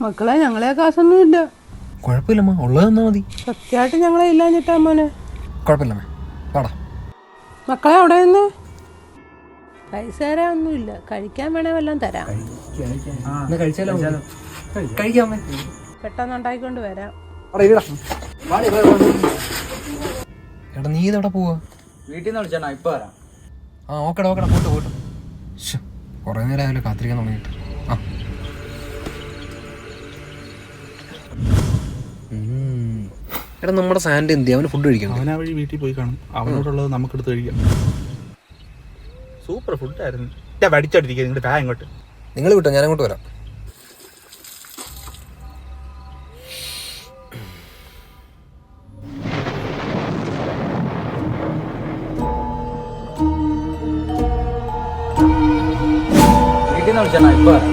മക്കളെ ഞങ്ങളെ കാശൊന്നുമില്ല. കുഴപ്പമില്ലമ്മ, ഉള്ളത് തന്നാ മതി. സത്യമായിട്ട് ഞങ്ങളെ ഇല്ലാഞ്ഞിട്ടാ മോനെ. കുഴപ്പമില്ലമ്മേ, പാടാ. മക്കളെ അവിടെ നിന്ന് പൈസ തരാനൊന്നുമില്ല, കഴിക്കാൻ വേണേ വല്ലതും തരാം. പെട്ടെന്ന് ഉണ്ടാക്കിക്കൊണ്ട് വരാം. എടാ നീ ഇതെവിടെ പോവാ? വീട്ടിൽ നിന്ന് വിളിച്ചാ ഇപ്പൊ വരാം. ആ ഓക്കെടാ പോട്ടെ. കുറേ നേരം ആയാലും കാത്തിരിക്കാൻ തുടങ്ങിയിട്ട്. ആ എടാ നമ്മുടെ സാൻഡ് എന്ത് അവന് ഫുഡ് കഴിക്കണം. അവനാ വഴി വീട്ടിൽ പോയി കാണും. അവനോടുള്ളത് നമുക്കെടുത്ത് കഴിക്കാം. സൂപ്പർ ഫുഡായിരുന്നു. വടിച്ചോണ്ടിരിക്കുക. നിങ്ങളുടെ കാ ഇങ്ങോട്ട് നിങ്ങൾ വിട്ടോ, ഞാൻ അങ്ങോട്ട് വരാം. വീട്ടിൽ നിന്ന് വിളിച്ചാ ഇപ്പൊ വരാം.